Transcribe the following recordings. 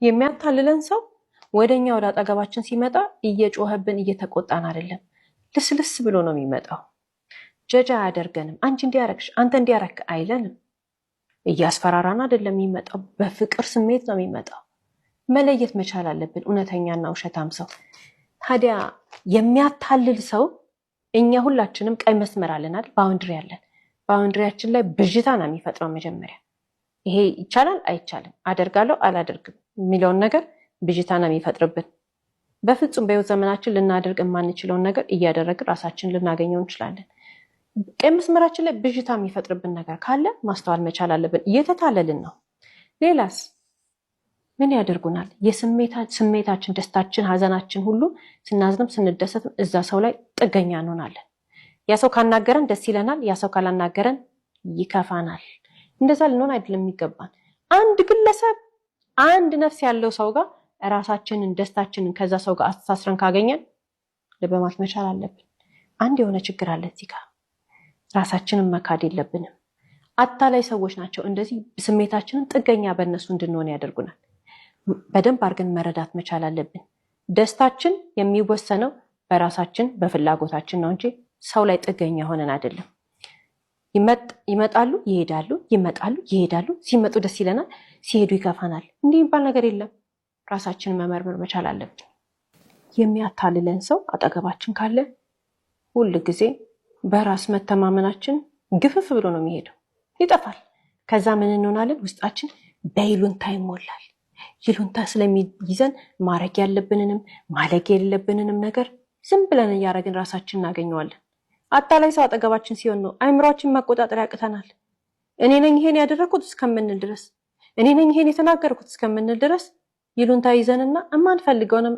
የሚያታልለን ሰው ወደኛ ወደ አጠገባችን ሲመጣ እየጮኸብን እየተቆጣን አይደለም፣ ልስልስ ብሎ ነው የሚመጣው። ጀጃ አያደርገንም። አንቺ እንዲያረግሽ አንተ እንዲያረክ አይለንም። እያስፈራራን አይደለም የሚመጣው፣ በፍቅር ስሜት ነው የሚመጣው። መለየት መቻል አለብን እውነተኛና ውሸታም ሰው። ታዲያ የሚያታልል ሰው እኛ ሁላችንም ቀይ መስመር አለን አይደል? ባውንድሪ አለን። ባውንድሪያችን ላይ ብዥታ ነው የሚፈጥረው። መጀመሪያ ይሄ ይቻላል አይቻልም፣ አደርጋለሁ አላደርግም የሚለውን ነገር ብዥታ ነው የሚፈጥርብን። በፍጹም በህይወት ዘመናችን ልናደርግ የማንችለውን ነገር እያደረግን ራሳችን ልናገኘው እንችላለን። ቀይ መስመራችን ላይ ብዥታ የሚፈጥርብን ነገር ካለ ማስተዋል መቻል አለብን። እየተታለልን ነው። ሌላስ ምን ያደርጉናል? ስሜታችን፣ ደስታችን፣ ሀዘናችን ሁሉ ስናዝንም ስንደሰትም እዛ ሰው ላይ ጥገኛ እንሆናለን። ያ ሰው ካናገረን ደስ ይለናል፣ ያ ሰው ካላናገረን ይከፋናል። እንደዛ ልንሆን አይደለም የሚገባን። አንድ ግለሰብ አንድ ነፍስ ያለው ሰው ጋር ራሳችንን ደስታችንን ከዛ ሰው ጋር አስተሳስረን ካገኘን ልብ ማለት መቻል አለብን። አንድ የሆነ ችግር አለ እዚህ ጋር። ራሳችንን መካድ የለብንም። አታላይ ሰዎች ናቸው እንደዚህ ስሜታችንን ጥገኛ በእነሱ እንድንሆን ያደርጉናል። በደንብ አድርገን መረዳት መቻል አለብን። ደስታችን የሚወሰነው በራሳችን በፍላጎታችን ነው እንጂ ሰው ላይ ጥገኛ ሆነን አይደለም። ይመጣሉ ይሄዳሉ፣ ይመጣሉ ይሄዳሉ። ሲመጡ ደስ ይለናል፣ ሲሄዱ ይከፋናል። እንዲህ የሚባል ነገር የለም። ራሳችንን መመርመር መቻል አለብን። የሚያታልለን ሰው አጠገባችን ካለ ሁል ጊዜ በራስ መተማመናችን ግፍፍ ብሎ ነው የሚሄደው፣ ይጠፋል። ከዛ ምን እንሆናለን? ውስጣችን በይሉንታ ይሞላል። ይሉንታ ስለሚይዘን ማድረግ ያለብንንም ማለግ የሌለብንንም ነገር ዝም ብለን እያደረግን ራሳችን እናገኘዋለን። አታላይ ሰው አጠገባችን ሲሆን ነው አይምሯችን መቆጣጠር ያቅተናል። እኔ ነኝ ይሄን ያደረኩት እስከምንል ድረስ፣ እኔ ነኝ ይሄን የተናገርኩት እስከምንል ድረስ ይሉንታ ይዘንና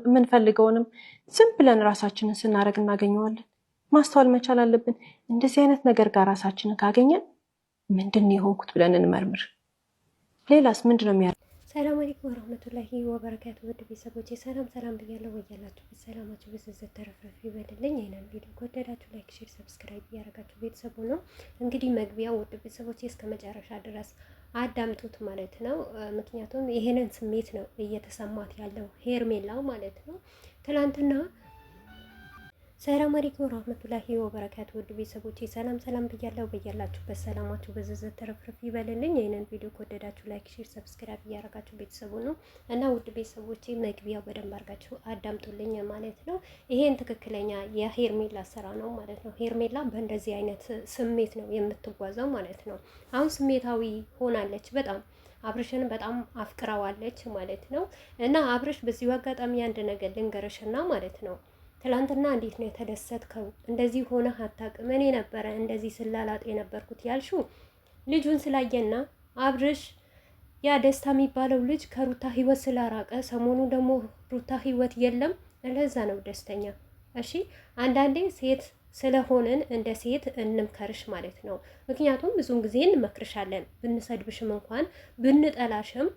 የምንፈልገውንም ዝም ብለን ራሳችንን ስናደርግ እናገኘዋለን። ማስተዋል መቻል አለብን። እንደዚህ አይነት ነገር ጋር ራሳችንን ካገኘን ምንድን ነው የሆንኩት ብለን እንመርምር። ሌላስ ምንድነው የሚያ ሰላም አለይኩም ወራህመቱላሂ ወበረካቱ። ውድ ቤተሰቦቼ ሰላም ብያለሁ። ወያላችሁ በሰላማችሁ በዝዝት ተረፍረፍ ይበልልኝ። ይሄንን ቪዲዮ ከወደዳችሁ ላይክ፣ ሼር፣ ሰብስክራይብ ያደረጋችሁ ቤተሰቡ ነው። እንግዲህ መግቢያው ውድ ቤተሰቦቼ እስከ መጨረሻ ድረስ አዳምጡት ማለት ነው። ምክንያቱም ይሄንን ስሜት ነው እየተሰማት ያለው ሄርሜላ ማለት ነው። ትናንትና ሰላም አለይኩም ወራህመቱላሂ ወበረካቱ። ውድ ቤተሰቦቼ ሰላም ብያለሁ። በያላችሁ በሰላማችሁ በዝዝት ተረፍረፍ ይበልልኝ። ይሄንን ቪዲዮ ከወደዳችሁ ላይክ፣ ሼር፣ ሰብስክራይብ ያደረጋችሁ ቤተሰቡ ነው እና ውድ ቤተሰቦቼ መግቢያው በደንብ አድርጋችሁ አዳምጡልኝ ማለት ነው። ይሄን ትክክለኛ የሄርሜላ ስራ ነው ማለት ነው። ሄርሜላ በእንደዚህ አይነት ስሜት ነው የምትጓዘው ማለት ነው። አሁን ስሜታዊ ሆናለች በጣም አብርሽን በጣም አፍቅራዋለች ማለት ነው። እና አብርሽ በዚሁ አጋጣሚ አንድ ነገር ልንገርሽና ማለት ነው ትላንትና እንዴት ነው የተደሰትከው? እንደዚህ ሆነ አታውቅም። እኔ ነበረ እንደዚህ ስላላጥ የነበርኩት ያልሽው ልጁን ስላየና አብርሽ ያ ደስታ የሚባለው ልጅ ከሩታ ህይወት ስላራቀ ሰሞኑ ደግሞ ሩታ ህይወት የለም፣ ለዛ ነው ደስተኛ። እሺ አንዳንዴ ሴት ስለሆንን እንደ ሴት እንምከርሽ ማለት ነው። ምክንያቱም ብዙውን ጊዜ እንመክርሻለን ብንሰድብሽም እንኳን ብንጠላሽም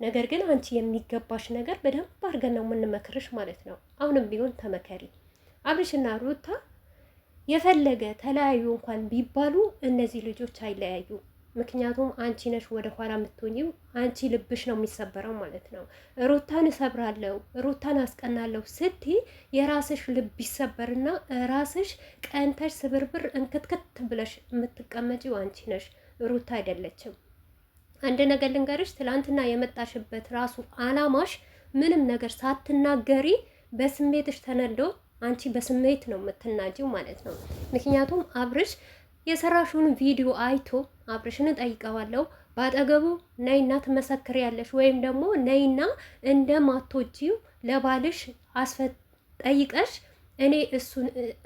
ነገር ግን አንቺ የሚገባሽ ነገር በደንብ አድርገን ነው የምንመክርሽ ማለት ነው። አሁንም ቢሆን ተመከሪ። አብርሽና ሩታ የፈለገ ተለያዩ እንኳን ቢባሉ እነዚህ ልጆች አይለያዩ። ምክንያቱም አንቺ ነሽ ወደ ኋላ የምትሆኚው፣ አንቺ ልብሽ ነው የሚሰበረው ማለት ነው። ሩታን እሰብራለሁ፣ ሩታን አስቀናለሁ ስትይ የራስሽ ልብ ይሰበርና ራስሽ ቀንተሽ ስብርብር እንክትክት ብለሽ የምትቀመጪው አንቺ ነሽ፣ ሩታ አይደለችም። አንድ ነገር ልንገርሽ፣ ትላንትና የመጣሽበት ራሱ አላማሽ ምንም ነገር ሳትናገሪ በስሜትሽ ተነዶ አንቺ በስሜት ነው የምትናጂው ማለት ነው። ምክንያቱም አብርሽ የሰራሽውን ቪዲዮ አይቶ አብርሽን ጠይቀዋለሁ ባጠገቡ ነይና ትመሰክሪያለሽ ወይም ደግሞ ነይና እንደማትወጂው ለባልሽ ጠይቀሽ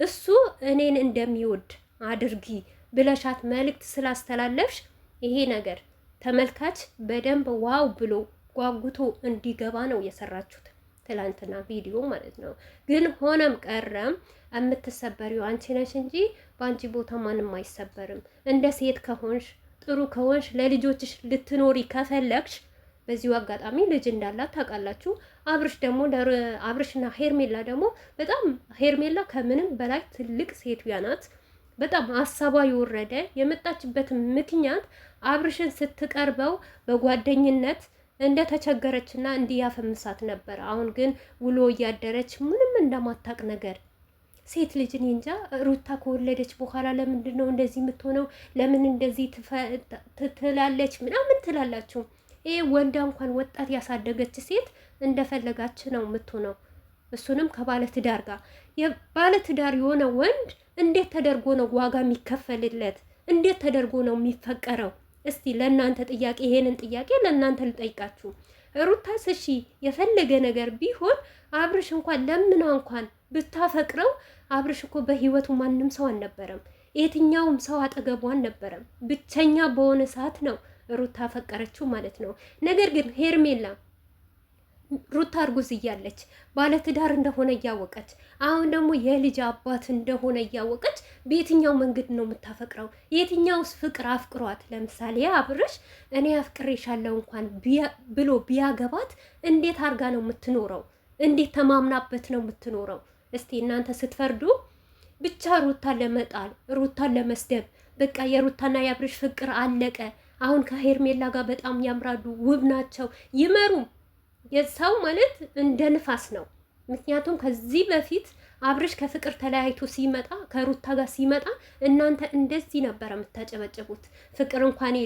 እሱ እኔን እንደሚወድ አድርጊ ብለሻት መልእክት ስላስተላለፍሽ ይሄ ነገር ተመልካች በደንብ ዋው ብሎ ጓጉቶ እንዲገባ ነው የሰራችሁት ትላንትና ቪዲዮ ማለት ነው። ግን ሆነም ቀረም የምትሰበሪው አንቺ ነሽ እንጂ በአንቺ ቦታ ማንም አይሰበርም። እንደ ሴት ከሆንሽ ጥሩ ከሆንሽ ለልጆችሽ ልትኖሪ ከፈለግሽ በዚሁ አጋጣሚ ልጅ እንዳላት ታውቃላችሁ። አብርሽና ሄርሜላ ደግሞ በጣም ሄርሜላ ከምንም በላይ ትልቅ ሴትያ ናት። በጣም ሀሳቧ የወረደ የመጣችበት ምክንያት አብርሽን ስትቀርበው በጓደኝነት እንደ ተቸገረችና እንዲያፈምሳት ነበር። አሁን ግን ውሎ እያደረች ምንም እንደማታቅ ነገር ሴት ልጅ እኔ እንጃ። ሩታ ከወለደች በኋላ ለምንድን ነው እንደዚህ የምትሆነው? ለምን እንደዚህ ትላለች ምናምን ትላላችሁ። ይሄ ወልዳ እንኳን ወጣት ያሳደገች ሴት እንደፈለጋች ነው የምትሆነው። እሱንም ከባለትዳር ጋር የባለትዳር የሆነ ወንድ እንዴት ተደርጎ ነው ዋጋ የሚከፈልለት? እንዴት ተደርጎ ነው የሚፈቀረው? እስቲ ለእናንተ ጥያቄ፣ ይሄንን ጥያቄ ለእናንተ ልጠይቃችሁ። ሩታስ እሺ የፈለገ ነገር ቢሆን አብርሽ እንኳን ለምና እንኳን ብታፈቅረው አብርሽ እኮ በህይወቱ ማንም ሰው አልነበረም። የትኛውም ሰው አጠገቡ አልነበረም። ብቸኛ በሆነ ሰዓት ነው ሩታ ፈቀረችው ማለት ነው። ነገር ግን ሄርሜላ ሩታ እርጉዝ እያለች ባለትዳር እንደሆነ እያወቀች አሁን ደግሞ የልጅ አባት እንደሆነ እያወቀች በየትኛው መንገድ ነው የምታፈቅረው? የትኛውስ ፍቅር አፍቅሯት? ለምሳሌ አብርሽ እኔ አፍቅሬሻለሁ እንኳን ብሎ ቢያገባት እንዴት አርጋ ነው የምትኖረው? እንዴት ተማምናበት ነው የምትኖረው? እስቲ እናንተ ስትፈርዱ ብቻ ሩታን ለመጣል ሩታን ለመስደብ በቃ የሩታና የአብርሽ ፍቅር አለቀ። አሁን ከሄርሜላ ጋር በጣም ያምራሉ፣ ውብ ናቸው፣ ይመሩም። የሰው ማለት እንደ ንፋስ ነው። ምክንያቱም ከዚህ በፊት አብርሽ ከፍቅር ተለያይቶ ሲመጣ ከሩታ ጋር ሲመጣ እናንተ እንደዚህ ነበር የምታጨበጭቡት። ፍቅር እንኳን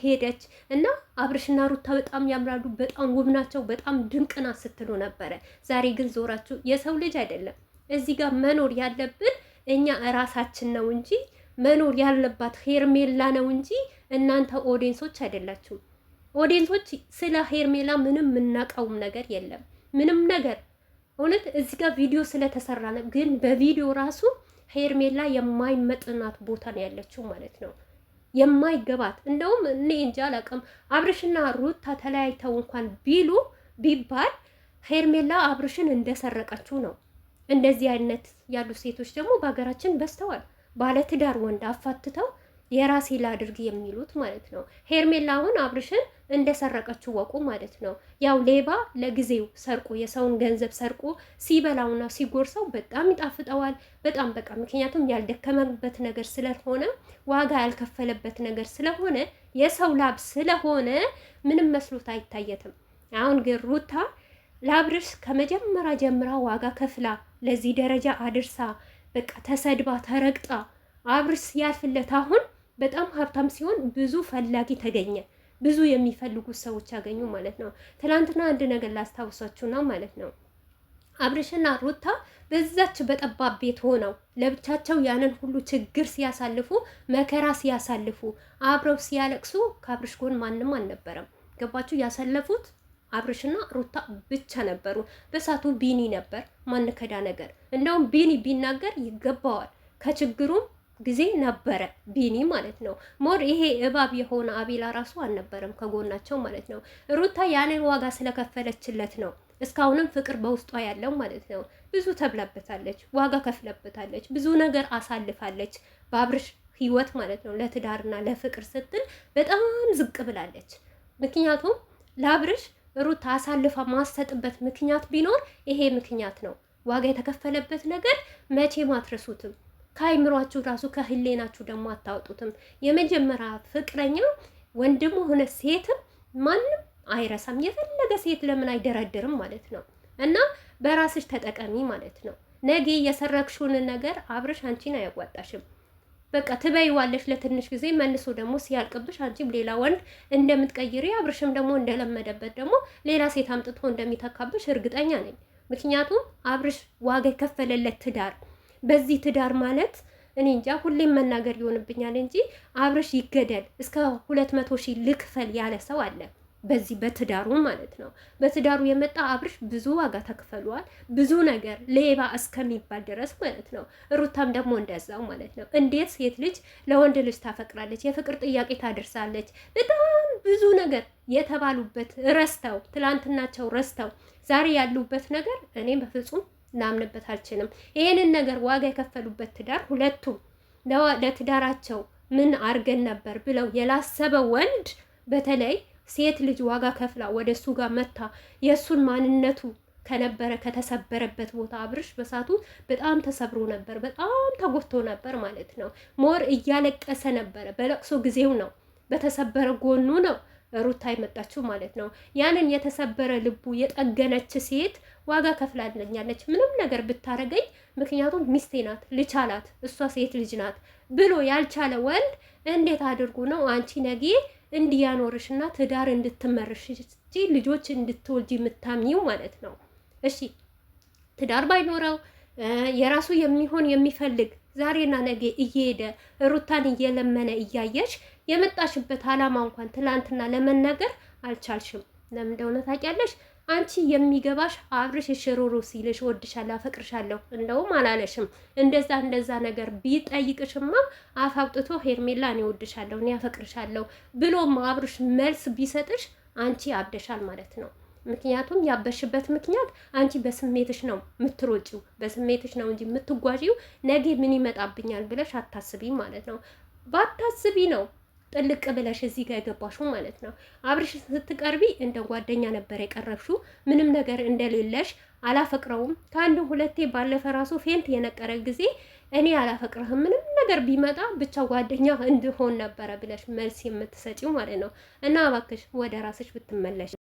ሄደች እና አብርሽና ሩታ በጣም ያምራሉ፣ በጣም ውብ ናቸው፣ በጣም ድንቅ ናት ስትሉ ነበረ። ዛሬ ግን ዞራችሁ። የሰው ልጅ አይደለም እዚህ ጋር መኖር ያለብን እኛ እራሳችን ነው እንጂ መኖር ያለባት ሄርሜላ ነው እንጂ እናንተ ኦዲየንሶች አይደላችሁም። ኦዲየንሶች ስለ ሄርሜላ ምንም የምናውቀውም ነገር የለም፣ ምንም ነገር እውነት እዚህ ጋር ቪዲዮ ስለተሰራ ነው። ግን በቪዲዮ ራሱ ሄርሜላ የማይመጥናት ቦታ ነው ያለችው ማለት ነው፣ የማይገባት። እንደውም እኔ እንጃ አላውቅም። አብርሽና ሩታ ተለያይተው እንኳን ቢባል ሄርሜላ አብርሽን እንደሰረቀችው ነው። እንደዚህ አይነት ያሉ ሴቶች ደግሞ በሀገራችን በዝተዋል። ባለትዳር ወንድ አፋትተው የራሴ ላድርግ የሚሉት ማለት ነው። ሄርሜላ አሁን አብርሽን እንደሰረቀችው ወቁ ማለት ነው። ያው ሌባ ለጊዜው ሰርቆ የሰውን ገንዘብ ሰርቆ ሲበላውና ሲጎርሰው በጣም ይጣፍጠዋል። በጣም በቃ ምክንያቱም ያልደከመበት ነገር ስለሆነ ዋጋ ያልከፈለበት ነገር ስለሆነ የሰው ላብ ስለሆነ ምንም መስሎት አይታየትም። አሁን ግን ሩታ ለአብርሽ ከመጀመሪያ ጀምራ ዋጋ ከፍላ ለዚህ ደረጃ አድርሳ በቃ ተሰድባ ተረግጣ አብርሽ ሲያልፍለት አሁን በጣም ሀብታም ሲሆን ብዙ ፈላጊ ተገኘ፣ ብዙ የሚፈልጉት ሰዎች ያገኙ ማለት ነው። ትናንትና አንድ ነገር ላስታውሳችሁ ነው ማለት ነው። አብርሽና ሩታ በዛች በጠባብ ቤት ሆነው ለብቻቸው ያንን ሁሉ ችግር ሲያሳልፉ፣ መከራ ሲያሳልፉ፣ አብረው ሲያለቅሱ ከአብርሽ ጎን ማንም አልነበረም። ገባችሁ? ያሳለፉት አብርሽና ሩታ ብቻ ነበሩ። በሳቱ ቢኒ ነበር ማንከዳ ነገር። እንደውም ቢኒ ቢናገር ይገባዋል። ከችግሩም ጊዜ ነበረ ቢኒ ማለት ነው። ሞር ይሄ እባብ የሆነ አቤላ ራሱ አልነበረም ከጎናቸው ማለት ነው። ሩታ ያንን ዋጋ ስለከፈለችለት ነው እስካሁንም ፍቅር በውስጧ ያለው ማለት ነው። ብዙ ተብላበታለች፣ ዋጋ ከፍለበታለች፣ ብዙ ነገር አሳልፋለች በአብርሽ ህይወት ማለት ነው። ለትዳርና ለፍቅር ስትል በጣም ዝቅ ብላለች። ምክንያቱም ለአብርሽ ሩታ አሳልፋ ማሰጥበት ምክንያት ቢኖር ይሄ ምክንያት ነው። ዋጋ የተከፈለበት ነገር መቼም አትረሱትም። ከአይምሯችሁ ራሱ ከህሌናችሁ ደግሞ አታወጡትም። የመጀመሪያ ፍቅረኛ ወንድም ሆነ ሴትም ማንም አይረሳም። የፈለገ ሴት ለምን አይደረድርም ማለት ነው። እና በራስሽ ተጠቀሚ ማለት ነው። ነገ የሰረክሽውን ነገር አብርሽ አንቺን አያዋጣሽም። በቃ ትበይዋለሽ ለትንሽ ጊዜ፣ መልሶ ደግሞ ሲያልቅብሽ አንቺም ሌላ ወንድ እንደምትቀይሪ አብርሽም ደግሞ እንደለመደበት ደግሞ ሌላ ሴት አምጥቶ እንደሚተካብሽ እርግጠኛ ነኝ። ምክንያቱም አብርሽ ዋጋ የከፈለለት ትዳር፣ በዚህ ትዳር ማለት እኔ እንጃ ሁሌም መናገር ይሆንብኛል እንጂ አብርሽ ይገደል እስከ 200,000 ልክፈል ያለ ሰው አለ። በዚህ በትዳሩ ማለት ነው። በትዳሩ የመጣ አብርሽ ብዙ ዋጋ ተከፍሏል። ብዙ ነገር ሌባ እስከሚባል ድረስ ማለት ነው። ሩታም ደግሞ እንደዛው ማለት ነው። እንዴት ሴት ልጅ ለወንድ ልጅ ታፈቅራለች? የፍቅር ጥያቄ ታደርሳለች። በጣም ብዙ ነገር የተባሉበት ረስተው፣ ትላንትናቸው ረስተው ዛሬ ያሉበት ነገር እኔ በፍጹም ላምንበት አልችልም። ይሄንን ነገር ዋጋ የከፈሉበት ትዳር ሁለቱም ለትዳራቸው ምን አርገን ነበር ብለው የላሰበ ወንድ በተለይ ሴት ልጅ ዋጋ ከፍላ ወደ እሱ ጋር መታ የእሱን ማንነቱ ከነበረ ከተሰበረበት ቦታ አብርሽ በሳቱ በጣም ተሰብሮ ነበር፣ በጣም ተጎድቶ ነበር ማለት ነው። ሞር እያለቀሰ ነበረ። በለቅሶ ጊዜው ነው፣ በተሰበረ ጎኑ ነው ሩታ የመጣችው ማለት ነው። ያንን የተሰበረ ልቡ የጠገነች ሴት ዋጋ ከፍላለኛለች። ምንም ነገር ብታረገኝ፣ ምክንያቱም ሚስቴ ናት፣ ልቻላት፣ እሷ ሴት ልጅ ናት ብሎ ያልቻለ ወንድ እንዴት አድርጉ ነው አንቺ ነገ እንዲያኖርሽና ትዳር እንድትመርሽ ልጆች እንድትወልጂ የምታምኚው ማለት ነው? እሺ ትዳር ባይኖረው የራሱ የሚሆን የሚፈልግ ዛሬና ነገ እየሄደ ሩታን እየለመነ እያየሽ የመጣሽበት አላማ እንኳን ትላንትና ለመናገር አልቻልሽም። ለምን እንደሆነ ታውቂያለሽ? አንቺ የሚገባሽ አብርሽ ሽሩሩ ሲልሽ ወድሻለሁ፣ አፈቅርሻለሁ እንደውም አላለሽም። እንደዛ ነገር ቢጠይቅሽማ አፍ አውጥቶ ሄርሜላ እኔ ወድሻለሁ፣ እኔ አፈቅርሻለሁ ብሎም አብርሽ መልስ ቢሰጥሽ አንቺ አብደሻል ማለት ነው። ምክንያቱም ያበሽበት ምክንያት አንቺ በስሜትሽ ነው የምትሮጪው፣ በስሜትሽ ነው እንጂ የምትጓዢው ነገ ምን ይመጣብኛል ብለሽ አታስቢ ማለት ነው። ባታስቢ ነው ጥልቅ ብለሽ እዚህ ጋር የገባሽው ማለት ነው። አብርሽ ስትቀርቢ እንደ ጓደኛ ነበር የቀረብሽው፣ ምንም ነገር እንደሌለሽ አላፈቅረውም ከአንድ ሁለቴ ባለፈ ራሱ ፌንት የነቀረ ጊዜ እኔ አላፈቅረህም ምንም ነገር ቢመጣ ብቻ ጓደኛ እንድሆን ነበረ ብለሽ መልስ የምትሰጪው ማለት ነው። እና እባክሽ ወደ ራስሽ ብትመለሽ